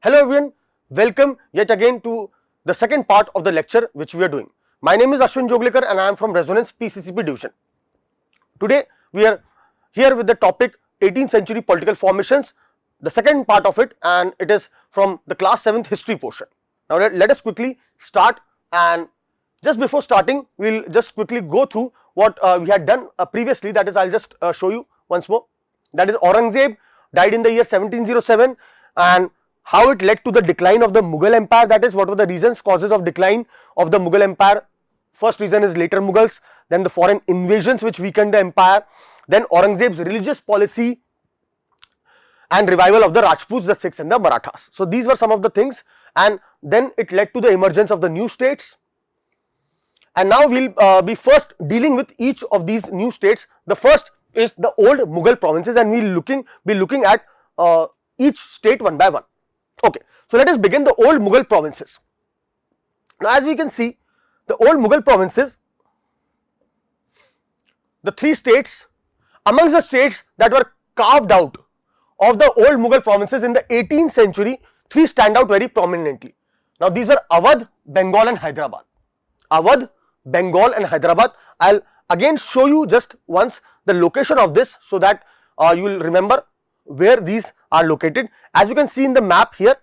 Hello everyone, welcome yet again to the second part of the lecture which we are doing. My name is Ashwin Joglikar and I am from Resonance PCCP division. Today we are here with the topic 18th century political formations, the second part of it, and it is from the class 7th history portion. Now let us quickly start, and just before starting we will just quickly go through what we had done previously. That is, I will just show you once more. That is, Aurangzeb died in the year 1707 and how it led to the decline of the Mughal Empire. That is, what were the reasons, causes of decline of the Mughal Empire. First reason is later Mughals, then the foreign invasions which weakened the empire, then Aurangzeb's religious policy and revival of the Rajputs, the Sikhs and the Marathas. So these were some of the things, and then it led to the emergence of the new states. And now we will be first dealing with each of these new states. The first is the old Mughal provinces, and we will be looking at each state one by one. Okay, so let us begin the old Mughal provinces. Now as we can see, the old Mughal provinces, the three states, amongst the states that were carved out of the old Mughal provinces in the 18th century, three stand out very prominently. Now these were Awadh, Bengal and Hyderabad. Awadh, Bengal and Hyderabad. I will again show you just once the location of this so that you will remember where these are located. As you can see in the map here,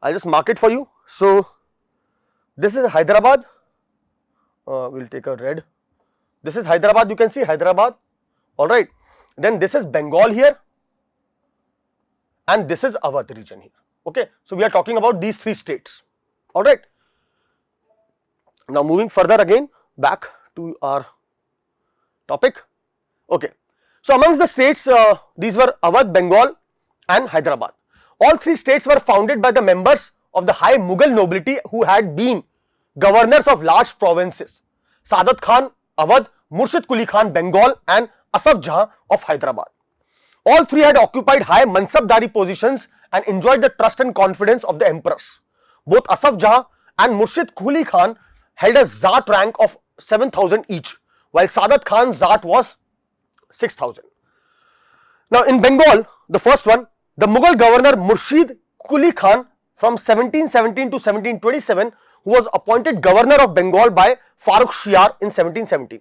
I will just mark it for you. So this is Hyderabad, we will take a red. This is Hyderabad, you can see Hyderabad, alright. Then this is Bengal here, and this is Awadh region here, okay. So we are talking about these three states, alright. Now moving further again back to our topic, okay. So amongst the states, these were Awadh, Bengal and Hyderabad. All three states were founded by the members of the high Mughal nobility who had been governors of large provinces: Saadat Khan, Awadh, Murshid Quli Khan, Bengal and Asaf Jahan of Hyderabad. All three had occupied high mansabdari positions and enjoyed the trust and confidence of the emperors. Both Asaf Jahan and Murshid Quli Khan held a Zat rank of 7,000 each, while Saadat Khan's Zat was 6,000. Now in Bengal, the first one, the Mughal governor Murshid Quli Khan from 1717 to 1727, who was appointed governor of Bengal by Farrukh Shiar in 1717,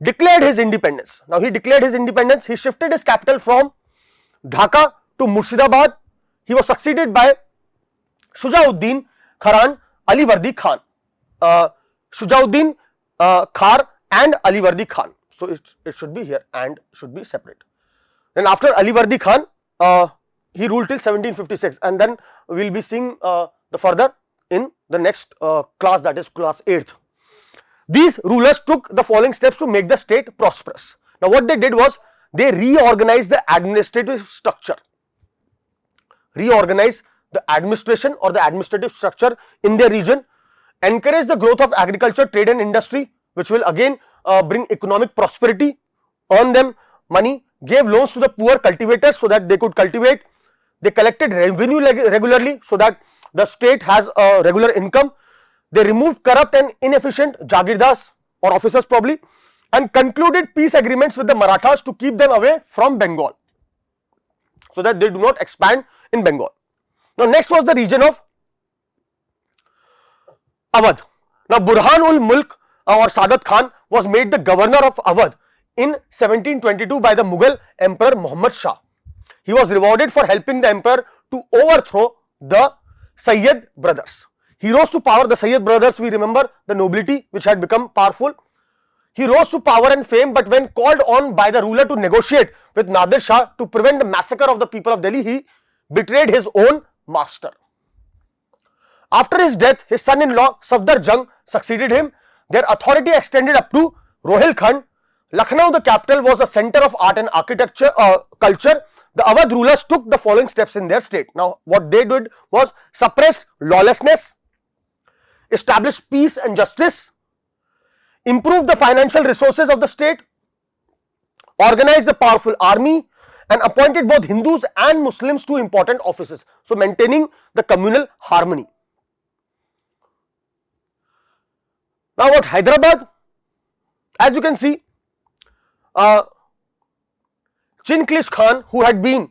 declared his independence. Now he declared his independence, he shifted his capital from Dhaka to Murshidabad. He was succeeded by Shujauddin Kharan Alivardi Khan. Shujauddin Khar and Alivardi Khan. So it should be here and should be separate. Then after Alivardi Khan, he ruled till 1756, and then we will be seeing the further in the next class, that is class 8th. These rulers took the following steps to make the state prosperous. Now what they did was, they reorganized the administrative structure, reorganized the administration or the administrative structure in their region, encouraged the growth of agriculture, trade and industry, which will again bring economic prosperity, earn them money, gave loans to the poor cultivators so that they could cultivate. They collected revenue regularly so that the state has a regular income. They removed corrupt and inefficient Jagirdars or officers probably, and concluded peace agreements with the Marathas to keep them away from Bengal so that they do not expand in Bengal. Now next was the region of Awadh. Now Burhan ul Mulk or Saadat Khan was made the governor of Awadh in 1722 by the Mughal Emperor Muhammad Shah. He was rewarded for helping the emperor to overthrow the Sayyid brothers. He rose to power. The Sayyid brothers, we remember the nobility which had become powerful. He rose to power and fame, but when called on by the ruler to negotiate with Nadir Shah to prevent the massacre of the people of Delhi, he betrayed his own master. After his death, his son-in-law Safdar Jung succeeded him. Their authority extended up to Rohilkhand. Lucknow, the capital, was a center of art and architecture, culture. The Awadh rulers took the following steps in their state. Now what they did was, suppressed lawlessness, established peace and justice, improved the financial resources of the state, organized a powerful army, and appointed both Hindus and Muslims to important offices. So maintaining the communal harmony. Now about Hyderabad, as you can see, Chinklish Khan, who had been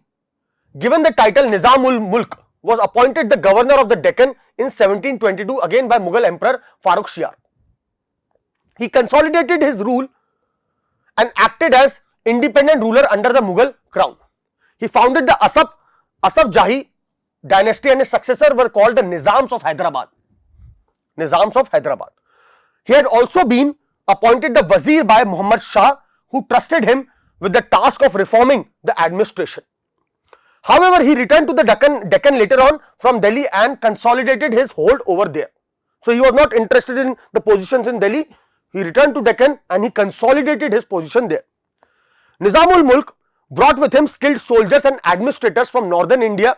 given the title Nizam ul Mulk was appointed the governor of the Deccan in 1722 again by Mughal Emperor Farrukh Shiar. He consolidated his rule and acted as independent ruler under the Mughal crown. He founded the Asaf Jahi dynasty and his successors were called the Nizams of Hyderabad. Nizams of Hyderabad. He had also been appointed the Wazir by Muhammad Shah, who trusted him with the task of reforming the administration. However, he returned to the Deccan later on from Delhi and consolidated his hold over there. So, he was not interested in the positions in Delhi. He returned to Deccan and he consolidated his position there. Nizamul Mulk brought with him skilled soldiers and administrators from northern India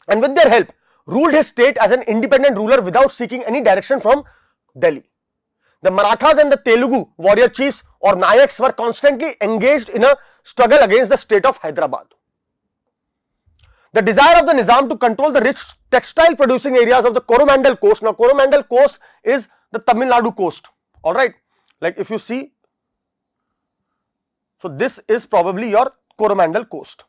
and with their help ruled his state as an independent ruler without seeking any direction from Delhi. The Marathas and the Telugu warrior chiefs or Nayaks were constantly engaged in a struggle against the state of Hyderabad. The desire of the Nizam to control the rich textile producing areas of the Coromandel coast. Now, Coromandel coast is the Tamil Nadu coast, alright, like if you see, so this is probably your Coromandel coast.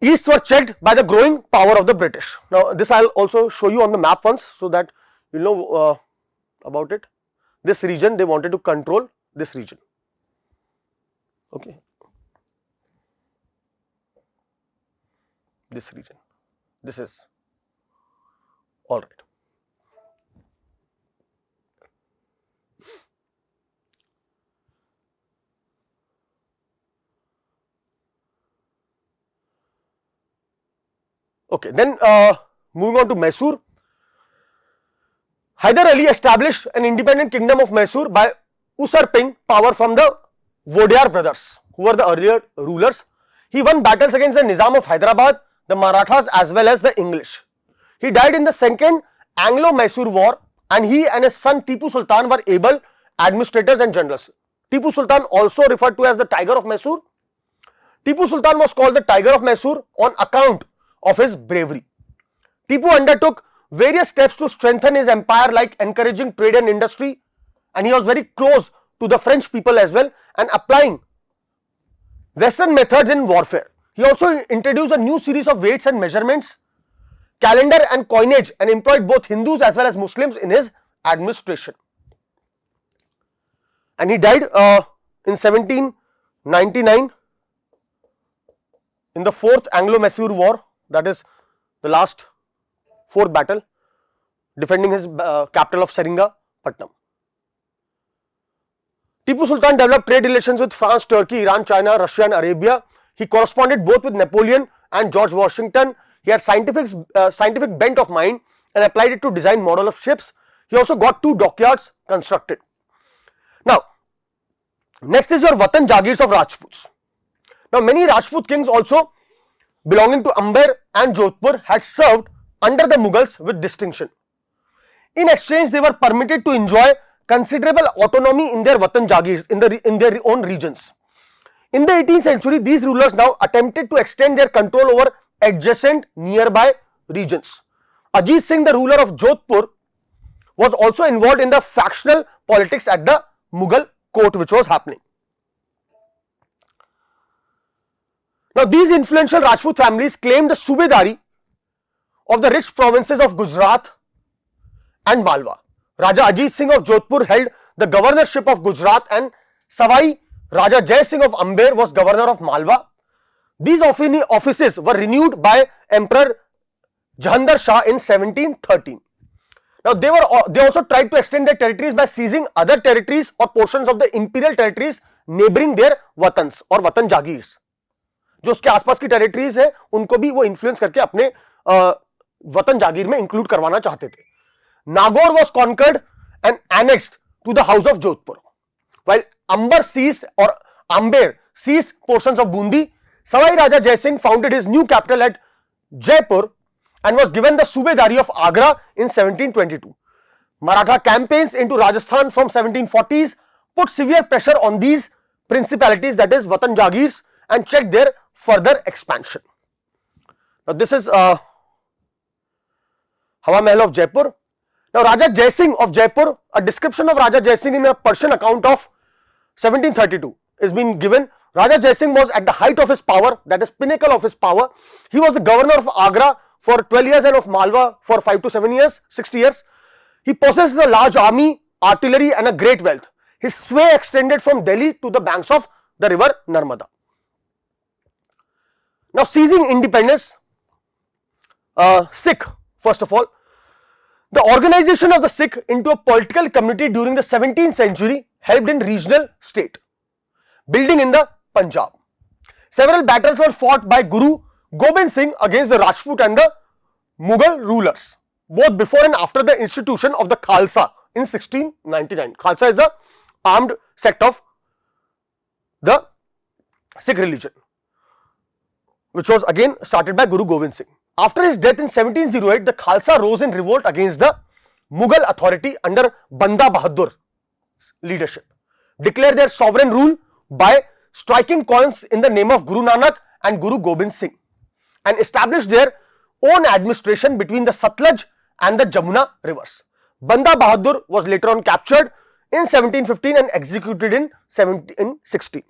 East were checked by the growing power of the British. Now, this I will also show you on the map once so that you know about it. This region they wanted to control this region, okay. This region, this is all right. Okay, then moving on to Mysore. Hyder Ali established an independent kingdom of Mysore by usurping power from the Wadiyar brothers, who were the earlier rulers. He won battles against the Nizam of Hyderabad, the Marathas as well as the English. He died in the second Anglo-Mysore war and he and his son Tipu Sultan were able administrators and generals. Tipu Sultan, also referred to as the Tiger of Mysore. Tipu Sultan was called the Tiger of Mysore on account of his bravery. Tipu undertook various steps to strengthen his empire, like encouraging trade and industry, and he was very close to the French people as well and applying Western methods in warfare. He also introduced a new series of weights and measurements, calendar and coinage, and employed both Hindus as well as Muslims in his administration. And he died in 1799 in the 4th Anglo-Mysore War, that is the last 4th battle, defending his capital of Seringa-Patnam. Tipu Sultan developed trade relations with France, Turkey, Iran, China, Russia and Arabia. He corresponded both with Napoleon and George Washington. He had scientific bent of mind and applied it to design model of ships. He also got 2 dockyards constructed. Now, next is your Watan Jagirs of Rajputs. Now, many Rajput kings also belonging to Amber and Jodhpur had served under the Mughals with distinction. In exchange, they were permitted to enjoy considerable autonomy in their Watan Jagirs, in their own regions. In the 18th century, these rulers now attempted to extend their control over adjacent nearby regions. Ajit Singh, the ruler of Jodhpur, was also involved in the factional politics at the Mughal court which was happening. Now, these influential Rajput families claimed the Subedari of the rich provinces of Gujarat and Malwa. Raja Ajit Singh of Jodhpur held the governorship of Gujarat and Savai Raja Jai Singh of Amber was governor of Malwa. These offices were renewed by Emperor Jahandar Shah in 1713. Now, they also tried to extend their territories by seizing other territories or portions of the imperial territories neighboring their watans or Watan Jagirs. जो उसके आसपास की territories है उनको भी वो influence करके अपने वतन जागीर में इंक्लूड करवाना चाहते थे. Nagaur was conquered and annexed to the house of Jodhpur, while Amber seized portions of Bundi. Savai Raja Jai Singh founded his new capital at Jaipur and was given the Subedari of Agra in 1722. Maratha campaigns into Rajasthan from 1740s put severe pressure on these principalities, that is Watan Jagirs, and checked their further expansion. Now, this is Hawa Mahal of Jaipur. Now, Raja Jai Singh of Jaipur, a description of Raja Jai Singh in a Persian account of 1732 is being given Raja Jai Singh was at the height of his power, that is pinnacle of his power. He was the governor of Agra for 12 years and of Malwa for 5 to 7 years, 60 years. He possessed a large army, artillery and a great wealth. His sway extended from Delhi to the banks of the river Narmada. Now, seizing independence, Sikh, first of all, the organization of the Sikh into a political community during the 17th century helped in regional state building in the Punjab. Several battles were fought by Guru Gobind Singh against the Rajput and the Mughal rulers, both before and after the institution of the Khalsa in 1699. Khalsa is the armed sect of the Sikh religion, which was again started by Guru Gobind Singh. After his death in 1708, the Khalsa rose in revolt against the Mughal authority under Banda Bahadur's leadership, declared their sovereign rule by striking coins in the name of Guru Nanak and Guru Gobind Singh, and established their own administration between the Satluj and the Jamuna rivers. Banda Bahadur was later on captured in 1715 and executed in 1716.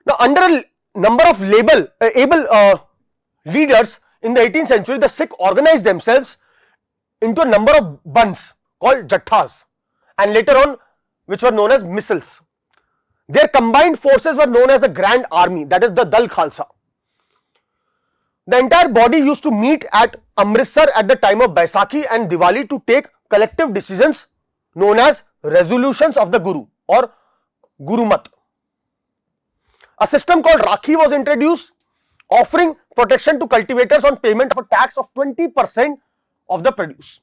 Now, under a number of able leaders in the 18th century, the Sikh organized themselves into a number of bands called Jathas, and later on which were known as missals. Their combined forces were known as the Grand Army, that is the Dal Khalsa. The entire body used to meet at Amritsar at the time of Baisakhi and Diwali to take collective decisions known as resolutions of the Guru or Gurumat. A system called Rakhi was introduced, offering protection to cultivators on payment of a tax of 20% of the produce.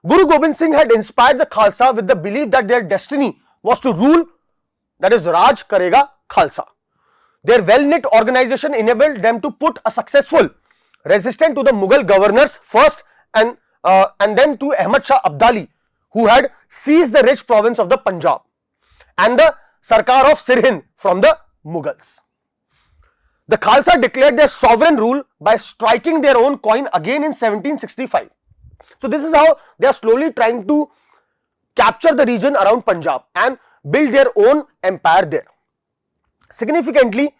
Guru Gobind Singh had inspired the Khalsa with the belief that their destiny was to rule, that is Raj Karega Khalsa. Their well-knit organization enabled them to put a successful resistance to the Mughal governors first and then to Ahmad Shah Abdali, who had seized the rich province of the Punjab and the Sarkar of Sirhind from the Mughals. The Khalsa declared their sovereign rule by striking their own coin again in 1765. So, this is how they are slowly trying to capture the region around Punjab and build their own empire there. Significantly,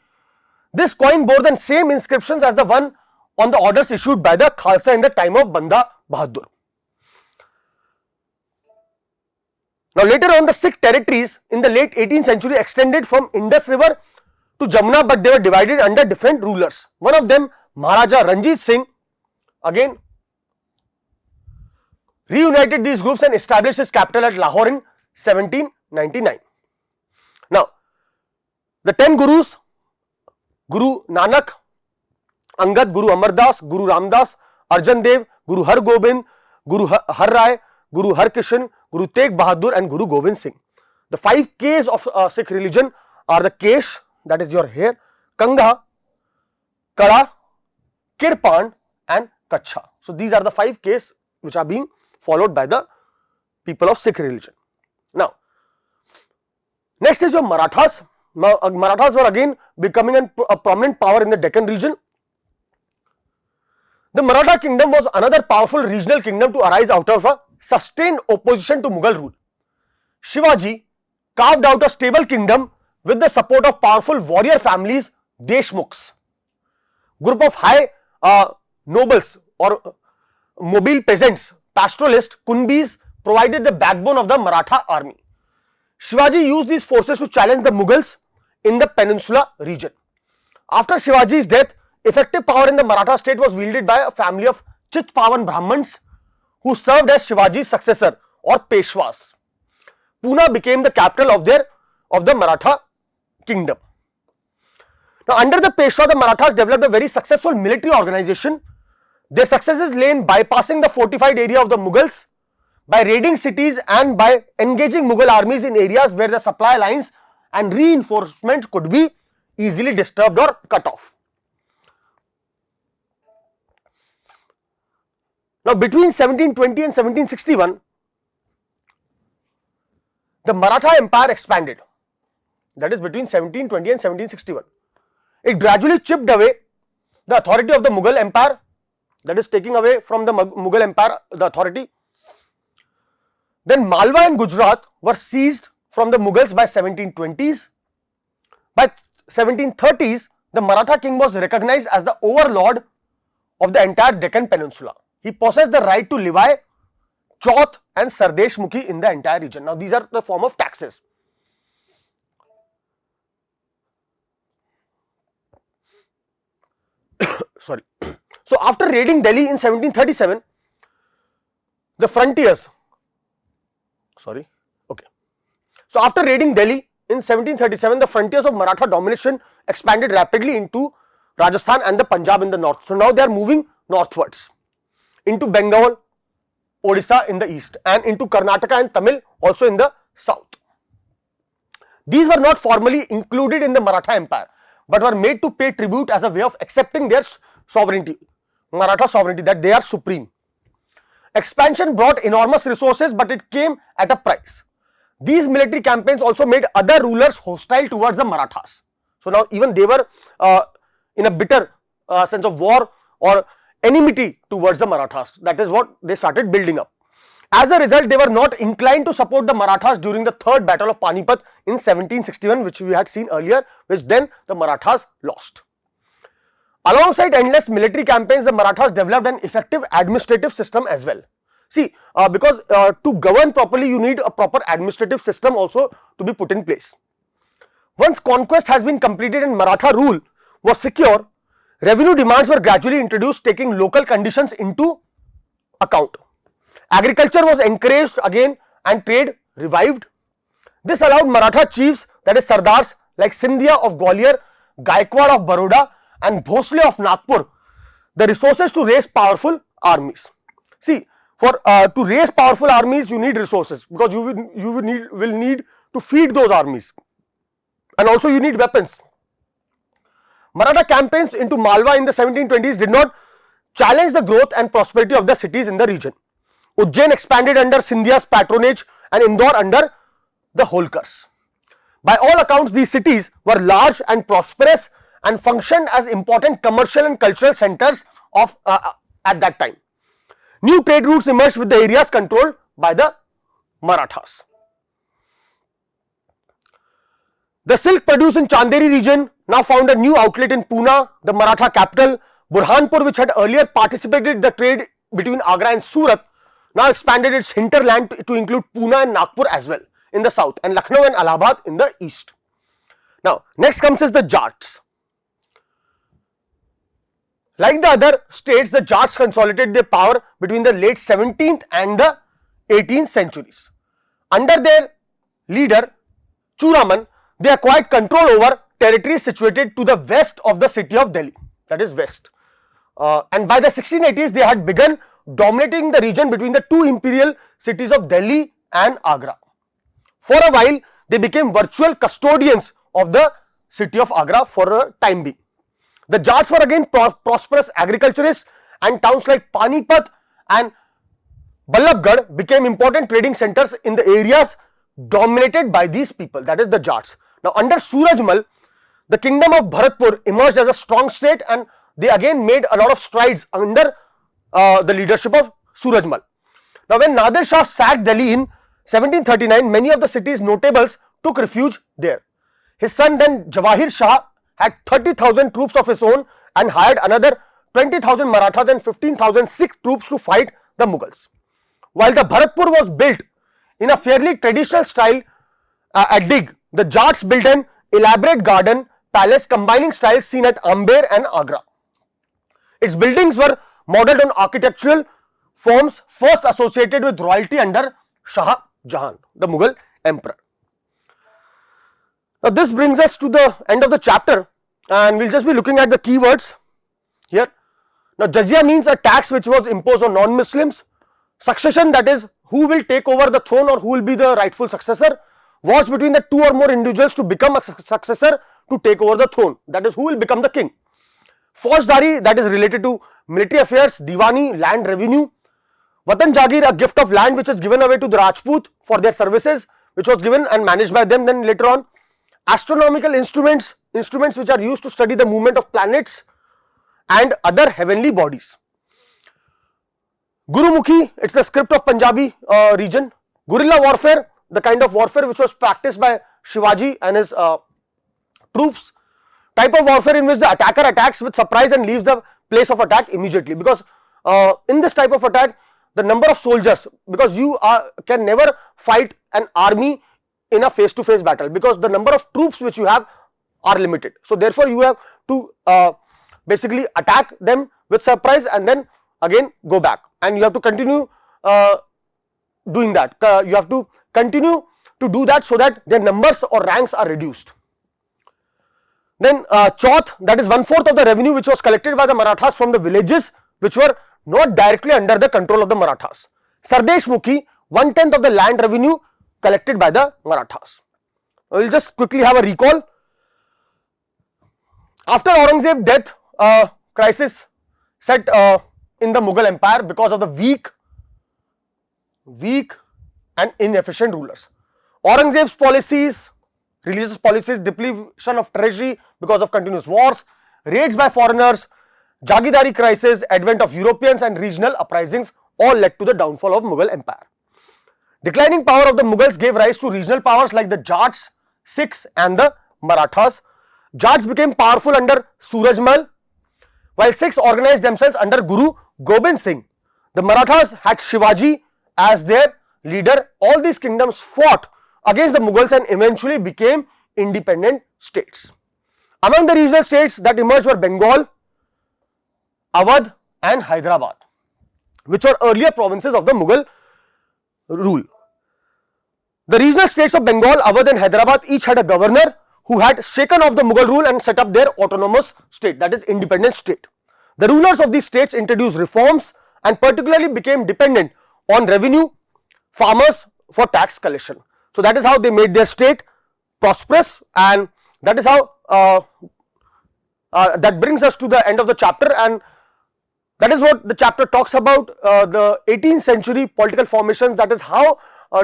this coin bore the same inscriptions as the one on the orders issued by the Khalsa in the time of Banda Bahadur. Now, later on, the Sikh territories in the late 18th century extended from Indus River to Jamuna, but they were divided under different rulers. One of them, Maharaja Ranjit Singh, again reunited these groups and established his capital at Lahore in 1799. Now, the 10 Gurus, Guru Nanak, Angad, Guru Amardas, Guru Ramdas, Arjan Dev, Guru Har Gobind, Guru Har Rai, Guru Har Kishan, Guru Tegh Bahadur and Guru Gobind Singh. The 5 Ks of Sikh religion are the Kesh, that is your hair, Kangha, Kara, Kirpan and Kacha. So, these are the 5 Ks which are being followed by the people of Sikh religion. Now, next is your Marathas. Marathas were again becoming a prominent power in the Deccan region. The Maratha kingdom was another powerful regional kingdom to arise out of a sustained opposition to Mughal rule. Shivaji carved out a stable kingdom with the support of powerful warrior families, Deshmukhs. Group of high nobles or mobile peasants, pastoralists, Kunbis provided the backbone of the Maratha army. Shivaji used these forces to challenge the Mughals in the peninsula region. After Shivaji's death, effective power in the Maratha state was wielded by a family of Chitpavan Brahmans who served as Shivaji's successor or Peshwas. Pune became the capital of the Maratha kingdom. Now, under the Peshwa, the Marathas developed a very successful military organization. Their successes lay in bypassing the fortified area of the Mughals, by raiding cities and by engaging Mughal armies in areas where the supply lines and reinforcement could be easily disturbed or cut off. Now, between 1720 and 1761, the Maratha Empire expanded, that is between 1720 and 1761. It gradually chipped away the authority of the Mughal Empire, that is taking away from the Mughal Empire the authority. Then Malwa and Gujarat were seized from the Mughals by 1720s. By 1730s, the Maratha king was recognized as the overlord of the entire Deccan Peninsula. He possessed the right to levy, chauth and sardesh mukhi in the entire region. Now these are the form of taxes. Sorry. So after raiding Delhi in 1737, the frontiers, sorry, okay. So after raiding Delhi in 1737, the frontiers of Maratha domination expanded rapidly into Rajasthan and the Punjab in the north. So now they are moving northwards into Bengal, Odisha in the east, and into Karnataka and Tamil also in the south. These were not formally included in the Maratha Empire, but were made to pay tribute as a way of accepting their sovereignty, Maratha sovereignty, that they are supreme. Expansion brought enormous resources, but it came at a price. These military campaigns also made other rulers hostile towards the Marathas. So now even they were in a bitter sense of war or enmity towards the Marathas. That is what they started building up. As a result, they were not inclined to support the Marathas during the third battle of Panipat in 1761, which we had seen earlier, which then the Marathas lost. Alongside endless military campaigns, the Marathas developed an effective administrative system as well. See, because to govern properly, you need a proper administrative system also to be put in place. Once conquest has been completed and Maratha rule was secure, revenue demands were gradually introduced, taking local conditions into account. Agriculture was encouraged again and trade revived. This allowed Maratha chiefs, that is Sardars like Scindia of Gwalior, Gaikwad of Baroda and Bhosle of Nagpur the resources to raise powerful armies. See, for to raise powerful armies you need resources, because you will need to feed those armies, and also you need weapons. Maratha campaigns into Malwa in the 1720s did not challenge the growth and prosperity of the cities in the region. Ujjain expanded under Scindia's patronage and Indore under the Holkars. By all accounts, these cities were large and prosperous and functioned as important commercial and cultural centers of at that time. New trade routes emerged with the areas controlled by the Marathas. The silk produced in Chanderi region now found a new outlet in Pune, the Maratha capital. Burhanpur, which had earlier participated in the trade between Agra and Surat, now expanded its hinterland to include Pune and Nagpur as well in the south, and Lucknow and Allahabad in the east. Now, next comes is the Jats. Like the other states, the Jats consolidated their power between the late 17th and the 18th centuries. Under their leader Churaman, they acquired control over territories situated to the west of the city of Delhi, that is west. And by the 1680s, they had begun dominating the region between the two imperial cities of Delhi and Agra. For a while, they became virtual custodians of the city of Agra for a time being. The Jats were again prosperous agriculturists, and towns like Panipat and Ballabgarh became important trading centers in the areas dominated by these people, that is the Jats. Now, under Surajmal, the kingdom of Bharatpur emerged as a strong state, and they again made a lot of strides under the leadership of Surajmal. Now, when Nadir Shah sacked Delhi in 1739, many of the city's notables took refuge there. His son then Jawahir Shah had 30,000 troops of his own and hired another 20,000 Marathas and 15,000 Sikh troops to fight the Mughals. While the Bharatpur was built in a fairly traditional style at Dig, the Jats built an elaborate garden palace combining styles seen at Amber and Agra. Its buildings were modelled on architectural forms first associated with royalty under Shah Jahan, the Mughal emperor. Now, this brings us to the end of the chapter, and we will just be looking at the keywords here. Now, Jizya means a tax which was imposed on non-Muslims. Succession, that is who will take over the throne or who will be the rightful successor. Wars between the two or more individuals to become a successor to take over the throne, that is who will become the king. Faujdari, that is related to military affairs. Diwani, land revenue. Watan Jagir, a gift of land which is given away to the Rajput for their services, which was given and managed by them then later on. Astronomical instruments which are used to study the movement of planets and other heavenly bodies. Gurumukhi, it's the script of Punjabi region. Guerrilla warfare, the kind of warfare which was practiced by Shivaji and his troops. Type of warfare in which the attacker attacks with surprise and leaves the place of attack immediately, because in this type of attack the number of soldiers, because you can never fight an army in a face to face battle, because the number of troops which you have are limited. So therefore you have to basically attack them with surprise and then again go back, and you have to continue doing that. You have to continue to do that so that their numbers or ranks are reduced. Then chauth, that is 1/4 of the revenue which was collected by the Marathas from the villages which were not directly under the control of the Marathas. Sardeshmukhi, 1/10 of the land revenue collected by the Marathas. We will just quickly have a recall. After Aurangzeb's death, crisis set in the Mughal Empire because of the weak and inefficient rulers. Aurangzeb's policies, religious policies, depletion of treasury because of continuous wars, raids by foreigners, Jagidari crisis, advent of Europeans and regional uprisings all led to the downfall of Mughal Empire. Declining power of the Mughals gave rise to regional powers like the Jats, Sikhs and the Marathas. Jats became powerful under Surajmal, while Sikhs organized themselves under Guru Gobind Singh. The Marathas had Shivaji as their leader. All these kingdoms fought against the Mughals and eventually became independent states. Among the regional states that emerged were Bengal, Awadh and Hyderabad, which were earlier provinces of the Mughal rule. The regional states of Bengal, Awadh and Hyderabad each had a governor who had shaken off the Mughal rule and set up their autonomous state, that is independent state. The rulers of these states introduced reforms and particularly became dependent on revenue farmers for tax collection. So that is how they made their state prosperous, and that is how that brings us to the end of the chapter, and that is what the chapter talks about, the 18th century political formations. That is how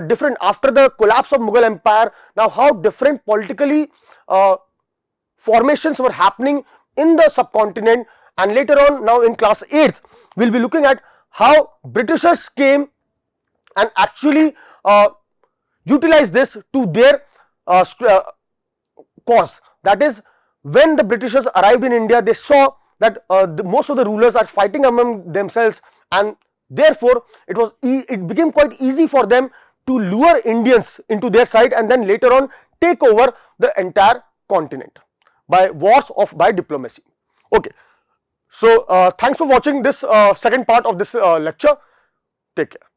different after the collapse of Mughal Empire, now how different politically formations were happening in the subcontinent, and later on now in class 8th we will be looking at how Britishers came and actually utilize this to their cause. That is, when the Britishers arrived in India, they saw that most of the rulers are fighting among themselves, and therefore it became quite easy for them to lure Indians into their side and then later on take over the entire continent by wars or by diplomacy. Okay, so thanks for watching this second part of this lecture. Take care.